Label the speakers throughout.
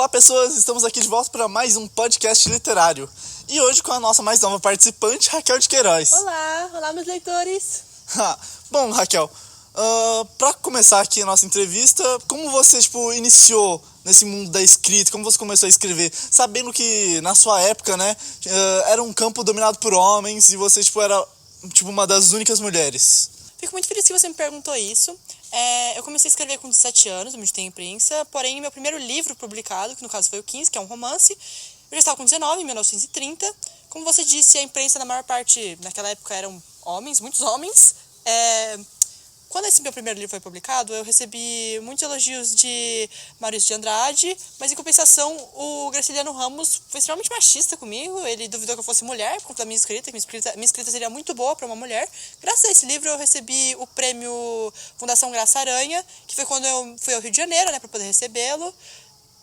Speaker 1: Olá pessoas, estamos aqui de volta para mais um podcast literário. E hoje com a nossa mais nova participante, Raquel de Queiroz.
Speaker 2: Olá meus leitores.
Speaker 1: Bom, Raquel, para começar aqui a nossa entrevista, como você iniciou nesse mundo da escrita, como você começou a escrever, sabendo que na sua época, né, era um campo dominado por homens e você era uma das únicas mulheres?
Speaker 2: Fico muito feliz que você me perguntou isso. Eu comecei a escrever com 17 anos, eu me em imprensa, porém meu primeiro livro publicado, que no caso foi o 15, que é um romance, eu já estava com 19, em 1930. Como você disse, a imprensa na maior parte, naquela época, eram homens, muitos homens. Quando esse meu primeiro livro foi publicado, eu recebi muitos elogios de Maurício de Andrade, mas em compensação, o Graciliano Ramos foi extremamente machista comigo. Ele duvidou que eu fosse mulher por conta da minha escrita, que minha escrita seria muito boa para uma mulher. Graças a esse livro, eu recebi o prêmio Fundação Graça Aranha, que foi quando eu fui ao Rio de Janeiro, né, para poder recebê-lo.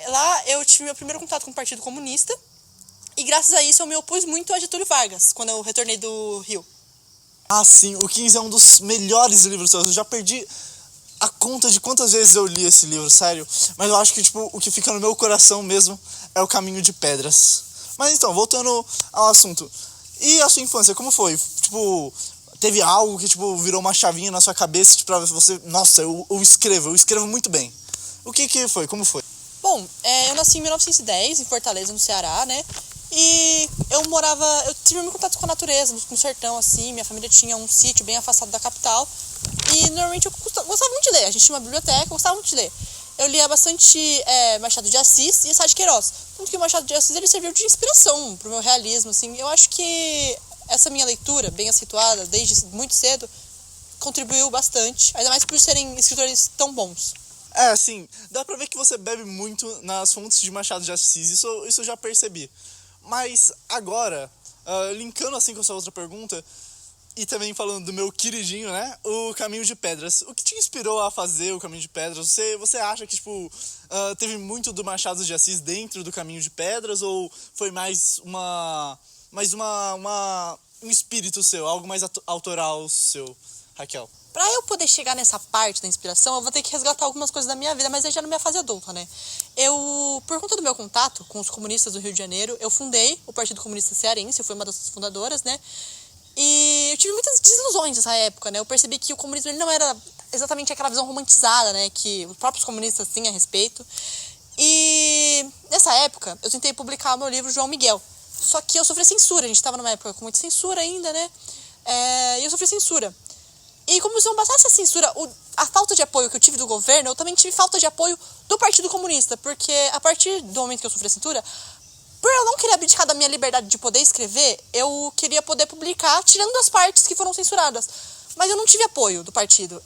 Speaker 2: Lá eu tive meu primeiro contato com o Partido Comunista, e graças a isso eu me opus muito a Getúlio Vargas, quando eu retornei do Rio.
Speaker 1: Ah, sim, o 15 é um dos melhores livros seus. Eu já perdi a conta de quantas vezes eu li esse livro, sério. Mas eu acho que, o que fica no meu coração mesmo é O Caminho de Pedras. Mas então, voltando ao assunto. E a sua infância, como foi? Teve algo que, virou uma chavinha na sua cabeça pra você... Nossa, eu escrevo muito bem. O que foi? Como foi?
Speaker 2: Bom, eu nasci em 1910, em Fortaleza, no Ceará, né? E eu tive muito contato com a natureza, com o sertão, assim. Minha família tinha um sítio bem afastado da capital. E normalmente eu gostava muito de ler. A gente tinha uma biblioteca, eu gostava muito de ler. Eu lia bastante Machado de Assis e Sá de Queiroz. Tanto que o Machado de Assis ele serviu de inspiração pro meu realismo, assim. Eu acho que essa minha leitura, bem acentuada, desde muito cedo, contribuiu bastante. Ainda mais por serem escritores tão bons.
Speaker 1: Assim, dá pra ver que você bebe muito nas fontes de Machado de Assis. Isso eu já percebi. Mas agora, linkando assim com a sua outra pergunta, e também falando do meu queridinho, né, O Caminho de Pedras. O que te inspirou a fazer O Caminho de Pedras? Você acha que, teve muito do Machado de Assis dentro do Caminho de Pedras? Ou foi mais um espírito seu, algo mais autoral seu, Raquel?
Speaker 2: Pra eu poder chegar nessa parte da inspiração, eu vou ter que resgatar algumas coisas da minha vida, mas aí já na minha fase adulta, né? Por conta do meu contato com os comunistas do Rio de Janeiro, eu fundei o Partido Comunista Cearense, eu fui uma das fundadoras, né? E eu tive muitas desilusões nessa época, né? Eu percebi que o comunismo ele não era exatamente aquela visão romantizada, né? Que os próprios comunistas tinham a respeito. E nessa época, eu tentei publicar o meu livro João Miguel. Só que eu sofri censura, a gente estava numa época com muita censura ainda, né? E eu sofri censura. E como se não bastasse a censura, a falta de apoio que eu tive do governo, eu também tive falta de apoio do Partido Comunista. Porque a partir do momento que eu sofri a censura, por eu não querer abdicar da minha liberdade de poder escrever, eu queria poder publicar, tirando as partes que foram censuradas. Mas eu não tive apoio do partido.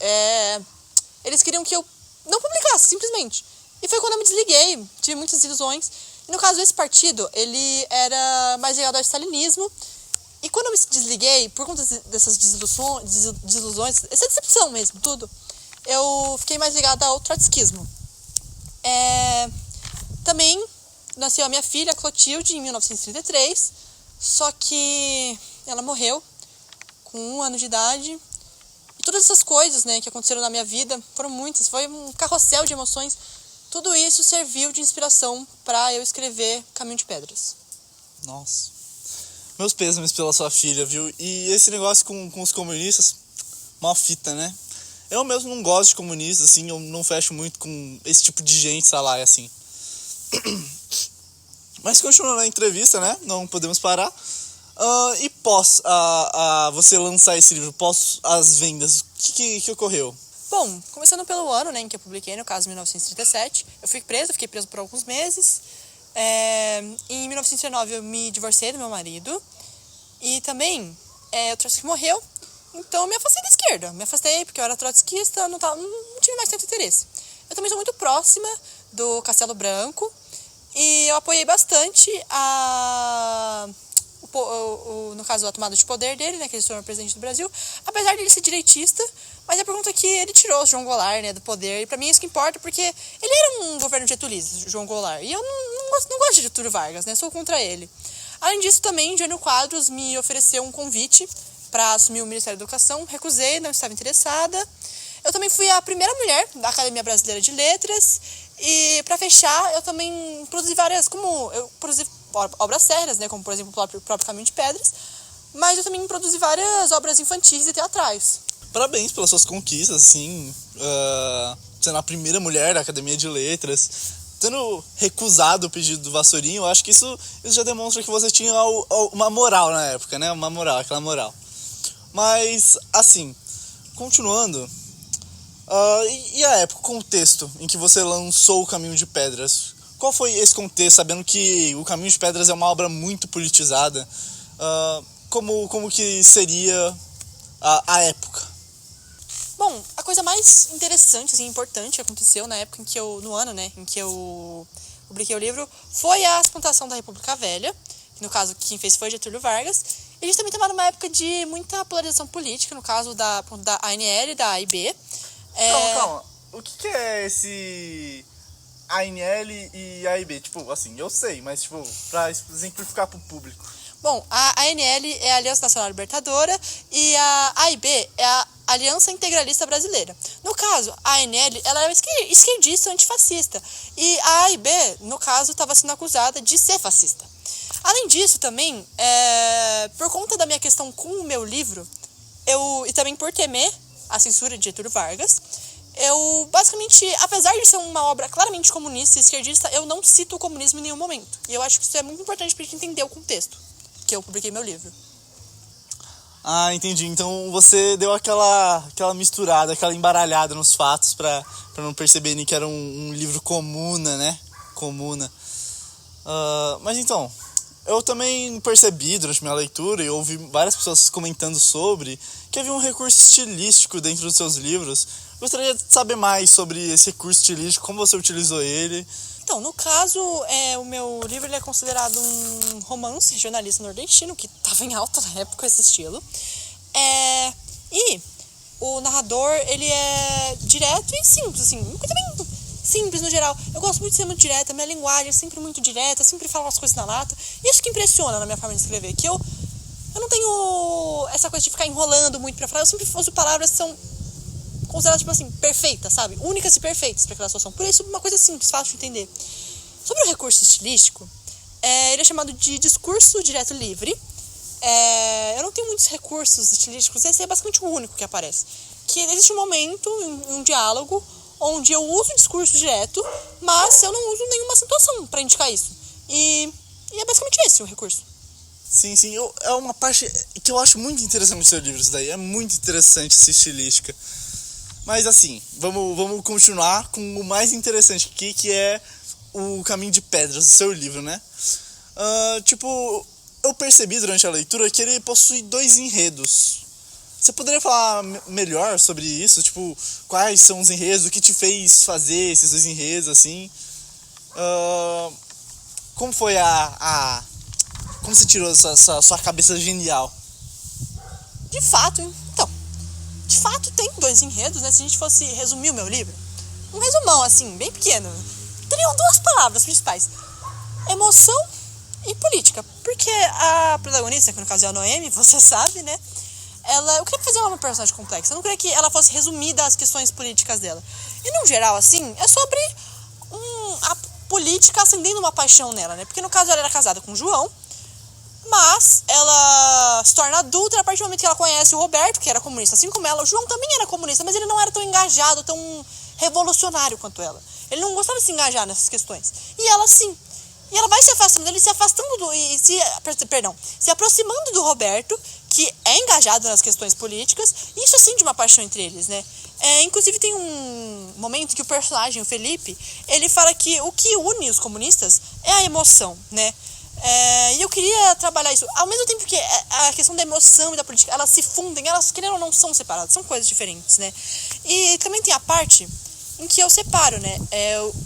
Speaker 2: Eles queriam que eu não publicasse, simplesmente. E foi quando eu me desliguei, tive muitas ilusões. E no caso, esse partido, ele era mais ligado ao stalinismo. E quando eu me desliguei, por conta dessas desilusões, essa decepção mesmo, tudo, eu fiquei mais ligada ao trotskismo. Também nasceu a minha filha, Clotilde, em 1933, só que ela morreu com 1 ano de idade. E todas essas coisas, né, que aconteceram na minha vida, foram muitas, foi um carrossel de emoções. Tudo isso serviu de inspiração para eu escrever Caminho de Pedras.
Speaker 1: Nossa. Meus pêsames pela sua filha, viu? E esse negócio com os comunistas, uma fita, né? Eu mesmo não gosto de comunistas, assim, eu não fecho muito com esse tipo de gente, sei lá, assim. Mas continuando a entrevista, né? Não podemos parar. E pós você lançar esse livro, pós as vendas, o que ocorreu?
Speaker 2: Bom, começando pelo ano, né, em que eu publiquei, no caso, 1937, eu fiquei preso por alguns meses. Em 1919 eu me divorciei do meu marido. E também o Trotsky morreu. Então eu me afastei da esquerda. Me afastei porque eu era trotskista, não tive mais tanto interesse. Eu também sou muito próxima do Castelo Branco. E eu apoiei bastante no caso, a tomada de poder dele, né, que ele se tornou presidente do Brasil. Apesar de ele ser direitista, mas é por conta que ele tirou o João Goulart, né, do poder. E pra mim é isso que importa, porque ele era um governo getulista, João Goulart. E eu não gosto de Getúlio Vargas, né, sou contra ele. Além disso, também, Jânio Quadros me ofereceu um convite para assumir o Ministério da Educação. Recusei, não estava interessada. Eu também fui a primeira mulher da Academia Brasileira de Letras. E para fechar, eu também produzi eu produzi obras sérias, né, como por exemplo o próprio Caminho de Pedras, mas eu também produzi várias obras infantis e teatrais.
Speaker 1: Parabéns pelas suas conquistas, assim, sendo a primeira mulher da Academia de Letras, tendo recusado o pedido do Vassourinho. Eu acho que isso já demonstra que você tinha uma moral na época, né, aquela moral. Mas, assim, continuando, e a época, o contexto em que você lançou o Caminho de Pedras? Qual foi esse contexto, sabendo que o Caminho de Pedras é uma obra muito politizada? Como que seria a época?
Speaker 2: Bom, a coisa mais interessante, assim, importante que aconteceu na época no ano, né, em que eu publiquei o livro, foi a explantação da República Velha, que no caso quem fez foi Getúlio Vargas. E a gente também estava numa época de muita polarização política, no caso da ANL, da AIB.
Speaker 1: Calma. O que é esse ANL e AIB? Tipo, assim, eu sei, mas tipo, pra exemplificar pro público.
Speaker 2: Bom, a ANL é a Aliança Nacional Libertadora e a AIB é a Aliança Integralista Brasileira. No caso, a ANL ela é esquerdista antifascista e a AIB, no caso, estava sendo acusada de ser fascista. Além disso, também, por conta da minha questão com o meu livro, e também por temer a censura de Getúlio Vargas, eu, basicamente, apesar de ser uma obra claramente comunista e esquerdista, eu não cito o comunismo em nenhum momento. E eu acho que isso é muito importante para a gente entender o contexto que eu publiquei meu livro.
Speaker 1: Ah, entendi. Então você deu aquela misturada, aquela embaralhada nos fatos pra não perceberem que era um livro comuna, né? Comuna. Mas então, eu também percebi durante minha leitura e ouvi várias pessoas comentando sobre que havia um recurso estilístico dentro dos seus livros. Gostaria de saber mais sobre esse recurso estilístico, como você utilizou ele.
Speaker 2: Então, no caso, o meu livro ele é considerado um romance regionalista nordestino, que estava em alta na época esse estilo. E o narrador, ele é direto e simples, assim, uma coisa bem simples no geral. Eu gosto muito de ser muito direta, minha linguagem é sempre muito direta, sempre falo as coisas na lata. Isso que impressiona na minha forma de escrever, que eu não tenho essa coisa de ficar enrolando muito pra falar, eu sempre uso palavras que são consideradas, tipo assim, perfeitas, sabe? Únicas e perfeitas para aquela situação. Por isso, uma coisa simples, fácil de entender. Sobre o recurso estilístico, ele é chamado de discurso direto livre. Eu não tenho muitos recursos estilísticos, esse é basicamente o único que aparece. Que existe um momento, um diálogo, onde eu uso o discurso direto, mas eu não uso nenhuma acentuação para indicar isso. E é basicamente esse o recurso.
Speaker 1: Sim, é uma parte que eu acho muito interessante no seu livro, isso daí. É muito interessante essa estilística. Mas assim, vamos continuar com o mais interessante aqui, que é o Caminho de Pedras do seu livro, né? Eu percebi durante a leitura que ele possui 2 enredos. Você poderia falar melhor sobre isso? Tipo, quais são os enredos? O que te fez fazer esses 2 enredos, assim? Como foi como você tirou essa sua cabeça genial?
Speaker 2: De fato, tem 2 enredos, né? Se a gente fosse resumir o meu livro, um resumão, assim, bem pequeno, teriam 2 palavras principais: emoção e política. Porque a protagonista, que no caso é a Noemi, você sabe, né? Eu queria fazer uma personagem complexa. Eu não queria que ela fosse resumida às questões políticas dela. E, no geral, assim, é sobre a política acendendo uma paixão nela, né? Porque, no caso, ela era casada com o João, mas ela se torna adulta a partir do momento que ela conhece o Roberto, que era comunista, assim como ela. O João também era comunista, mas ele não era tão engajado, tão revolucionário quanto ela. Ele não gostava de se engajar nessas questões. E ela, sim. E ela vai se afastando dele, se aproximando do Roberto, que é engajado nas questões políticas, e isso acende uma paixão entre eles, né? Inclusive tem um momento que o personagem, o Felipe, ele fala que o que une os comunistas é a emoção, né? E eu queria trabalhar isso, ao mesmo tempo que a questão da emoção e da política, elas se fundem, elas, querendo ou não, são separadas, são coisas diferentes, né? E também tem a parte em que eu separo, né?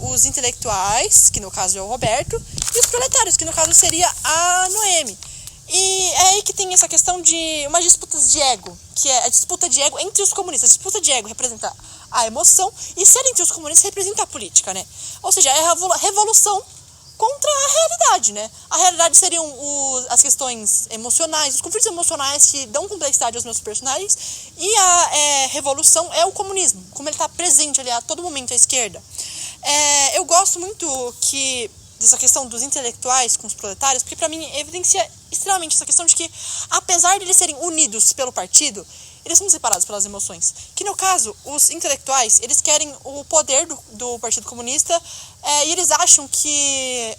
Speaker 2: Os intelectuais, que no caso é o Roberto, e os proletários, que no caso seria a Noemi. E é aí que tem essa questão de umas disputas de ego, que é a disputa de ego entre os comunistas. A disputa de ego representa a emoção, e ser entre os comunistas representa a política, né? Ou seja, é a revolução contra a realidade, né? A realidade seriam as questões emocionais, os conflitos emocionais que dão complexidade aos meus personagens, e a revolução é o comunismo, como ele está presente ali a todo momento à esquerda. Eu gosto muito dessa questão dos intelectuais com os proletários, porque para mim evidencia extremamente essa questão de que, apesar de eles serem unidos pelo partido, eles são separados pelas emoções. Que no caso, os intelectuais, eles querem o poder do Partido Comunista, e eles acham que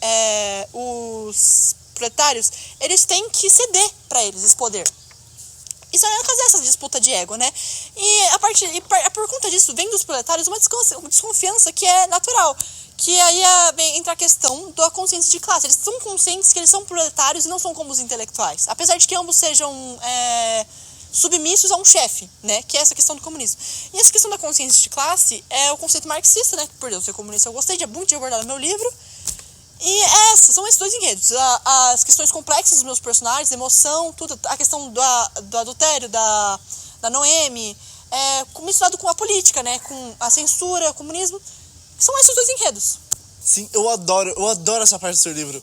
Speaker 2: os proletários, eles têm que ceder para eles esse poder. Isso é caso dessa disputa de ego, né? E por conta disso, vem dos proletários uma desconfiança que é natural. Que aí entra a questão da consciência de classe. Eles são conscientes que eles são proletários e não são como os intelectuais. Apesar de que ambos sejam submissos a um chefe, né? Que é essa questão do comunismo. E essa questão da consciência de classe é o conceito marxista, né? Por Deus, ser comunista eu gostei, de muito de abordar no meu livro. E são esses dois enredos. As questões complexas dos meus personagens, a emoção, tudo, a questão do adultério, da Noemi, misturado com a política, né? Com a censura, o comunismo. São esses dois enredos.
Speaker 1: Sim, eu adoro essa parte do seu livro.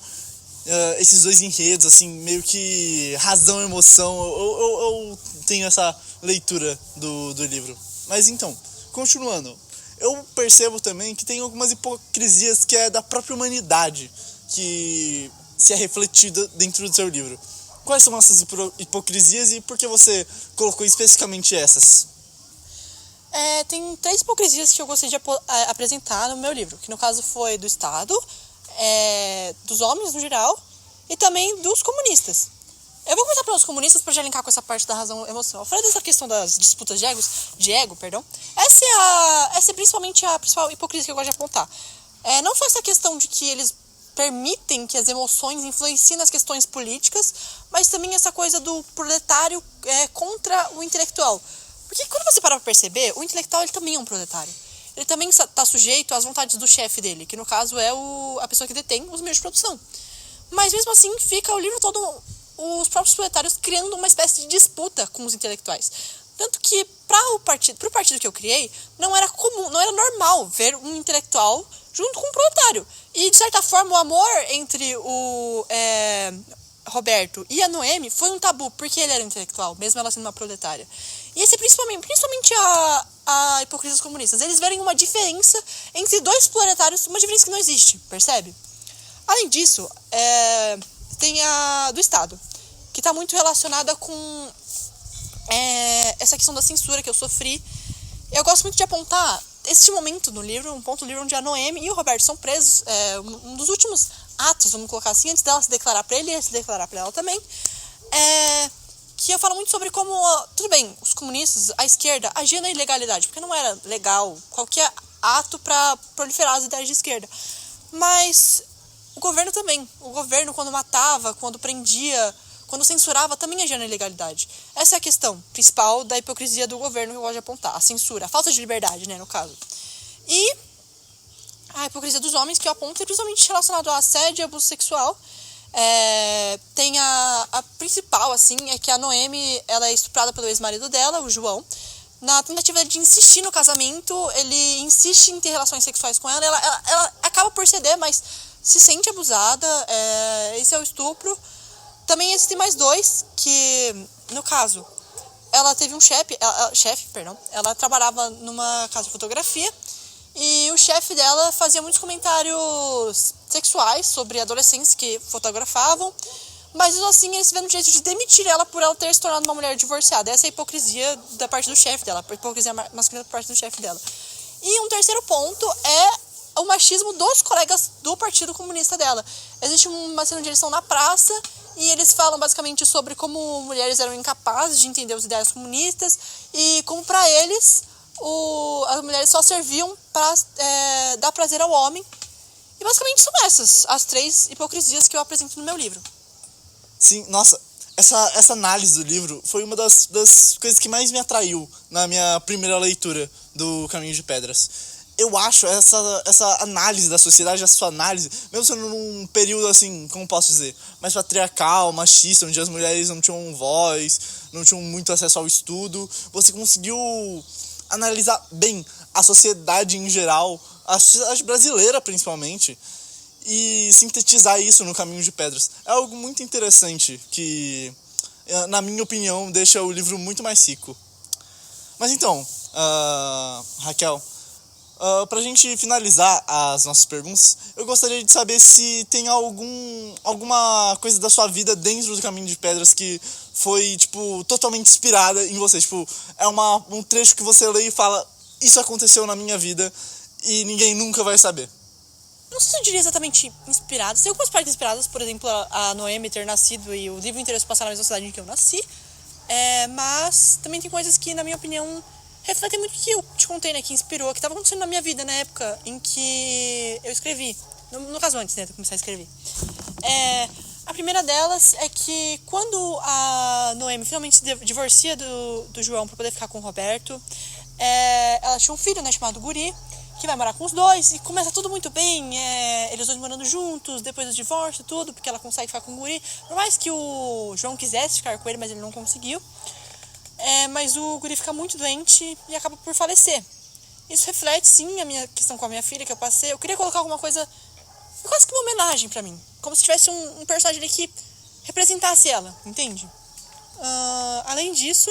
Speaker 1: Esses dois enredos, assim, meio que razão e emoção. Eu tenho essa leitura do livro. Mas então, continuando. Eu percebo também que tem algumas hipocrisias que é da própria humanidade que se é refletida dentro do seu livro. Quais são essas hipocrisias e por que você colocou especificamente essas?
Speaker 2: Tem 3 hipocrisias que eu gostaria de apresentar no meu livro, que no caso foi do Estado, dos homens no geral e também dos comunistas. Eu vou começar pelos comunistas para já linkar com essa parte da razão emocional. Eu falei dessa questão das disputas de ego. Essa é principalmente a principal hipocrisia que eu gosto de apontar. Não só essa questão de que eles permitem que as emoções influenciem nas questões políticas, mas também essa coisa do proletário contra o intelectual. Porque quando você para perceber, o intelectual ele também é um proletário. Ele também está sujeito às vontades do chefe dele, que no caso é a pessoa que detém os meios de produção. Mas mesmo assim fica o livro todo os próprios proletários criando uma espécie de disputa com os intelectuais. Tanto que pro partido que eu criei, não era comum, não era normal ver um intelectual junto com um proletário. E de certa forma o amor entre o Roberto e a Noemi foi um tabu, porque ele era intelectual, mesmo ela sendo uma proletária. E esse principalmente a hipocrisia dos comunistas. Eles verem uma diferença entre dois proletários, uma diferença que não existe, percebe? Além disso, tem a do Estado, que está muito relacionada com essa questão da censura que eu sofri. Eu gosto muito de apontar este momento no livro, um ponto do livro onde a Noemi e o Roberto são presos, um dos últimos atos, vamos colocar assim, antes dela se declarar para ele e ele se declarar para ela também, que eu falo muito sobre como, tudo bem, os comunistas, a esquerda, agiam na ilegalidade, porque não era legal qualquer ato para proliferar as ideias de esquerda. Mas o governo também. O governo, quando matava, quando prendia, quando censurava, também agia na ilegalidade. Essa é a questão principal da hipocrisia do governo que eu gosto de apontar. A censura, a falta de liberdade, né, no caso. E a hipocrisia dos homens, que eu aponto, é principalmente relacionado a assédio e abuso sexual. Tem a principal, assim, é que a Noemi, ela é estuprada pelo ex-marido dela, o João. Na tentativa de insistir no casamento, ele insiste em ter relações sexuais com ela. Ela acaba por ceder, mas se sente abusada. Esse é o estupro. Também existem mais 2, que, no caso, ela teve um chefe, ela trabalhava numa casa de fotografia, e o chefe dela fazia muitos comentários sexuais sobre adolescentes que fotografavam, mas assim eles tiveram o direito de demitir ela por ela ter se tornado uma mulher divorciada. Essa é a hipocrisia da parte do chefe dela, a hipocrisia masculina da parte do chefe dela. E um terceiro ponto é o machismo dos colegas do Partido Comunista dela. Existe uma cena onde eles estão na praça e eles falam basicamente sobre como mulheres eram incapazes de entender os ideais comunistas e como para eles as mulheres só serviam para dar prazer ao homem. E basicamente são essas as 3 hipocrisias que eu apresento no meu livro.
Speaker 1: Sim, nossa, essa análise do livro foi uma das coisas que mais me atraiu na minha primeira leitura do Caminho de Pedras. Eu acho essa análise da sociedade, a sua análise, mesmo sendo num período assim, como posso dizer, mais patriarcal, machista, onde as mulheres não tinham voz, não tinham muito acesso ao estudo, você conseguiu analisar bem a sociedade em geral, a sociedade brasileira principalmente, e sintetizar isso no Caminho de Pedras. É algo muito interessante que, na minha opinião, deixa o livro muito mais rico. Mas então, Raquel, pra gente finalizar as nossas perguntas, eu gostaria de saber se tem alguma coisa da sua vida dentro do Caminho de Pedras que foi, tipo, totalmente inspirada em você. Tipo, é um trecho que você lê e fala, isso aconteceu na minha vida e ninguém nunca vai saber.
Speaker 2: Não sei se eu diria exatamente inspiradas. Tem algumas partes inspiradas, por exemplo, a Noemi ter nascido e o livro inteiro se passar na mesma cidade em que eu nasci. Mas também tem coisas que, na minha opinião, refletem muito o que eu te contei, né? Que inspirou, que estava acontecendo na minha vida na época em que eu escrevi. No caso, antes, né? De começar a escrever. A primeira delas é que quando a Noemi finalmente se divorcia do João para poder ficar com o Roberto, ela tinha um filho, né? Chamado Guri, que vai morar com os dois, e começa tudo muito bem, eles dois morando juntos, depois do divórcio, tudo, porque ela consegue ficar com o Guri, por mais que o João quisesse ficar com ele, mas ele não conseguiu, mas o Guri fica muito doente e acaba por falecer. Isso reflete, sim, a minha questão com a minha filha, que eu passei. Eu queria colocar alguma coisa, quase que uma homenagem pra mim, como se tivesse um personagem ali que representasse ela, entende? Além disso,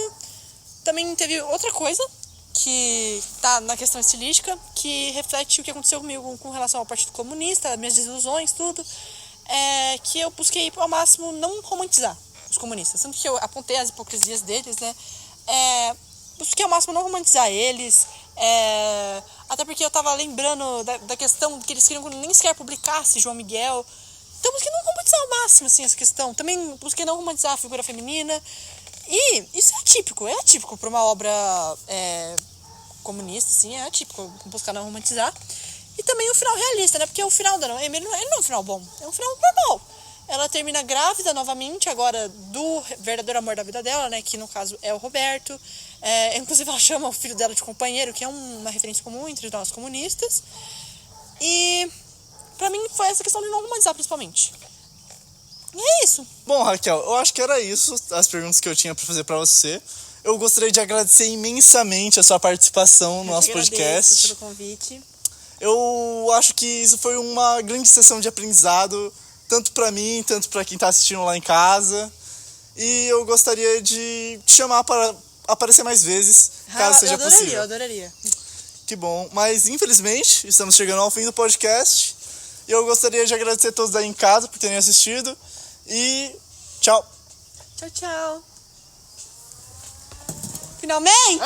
Speaker 2: também teve outra coisa, que tá na questão estilística, que reflete o que aconteceu comigo com relação ao Partido Comunista, minhas desilusões, tudo, que eu busquei ao máximo não romantizar os comunistas, tanto que eu apontei as hipocrisias deles, né, busquei ao máximo não romantizar eles, até porque eu tava lembrando da questão que eles queriam que nem sequer publicasse João Miguel, então busquei não romantizar ao máximo, assim, essa questão, também busquei não romantizar a figura feminina. E isso é atípico para uma obra comunista, assim, é atípico buscar não romantizar. E também o final realista, né? Porque o final da Noemi, ele não é um final bom, é um final normal. Ela termina grávida novamente, agora do verdadeiro amor da vida dela, né? Que no caso é o Roberto. Inclusive ela chama o filho dela de companheiro, que é uma referência comum entre nós comunistas. E pra mim foi essa questão de não romantizar, principalmente. E é isso.
Speaker 1: Bom, Raquel, eu acho que era isso, as perguntas que eu tinha pra fazer pra você. Eu gostaria de agradecer imensamente a sua participação no nosso podcast.
Speaker 2: Pelo convite.
Speaker 1: Eu acho que isso foi uma grande sessão de aprendizado, tanto pra mim, tanto pra quem tá assistindo lá em casa. E eu gostaria de te chamar para aparecer mais vezes, caso seja possível.
Speaker 2: Eu adoraria.
Speaker 1: Que bom, mas infelizmente estamos chegando ao fim do podcast. E eu gostaria de agradecer a todos aí em casa por terem assistido. E tchau.
Speaker 2: Tchau, tchau. Finalmente!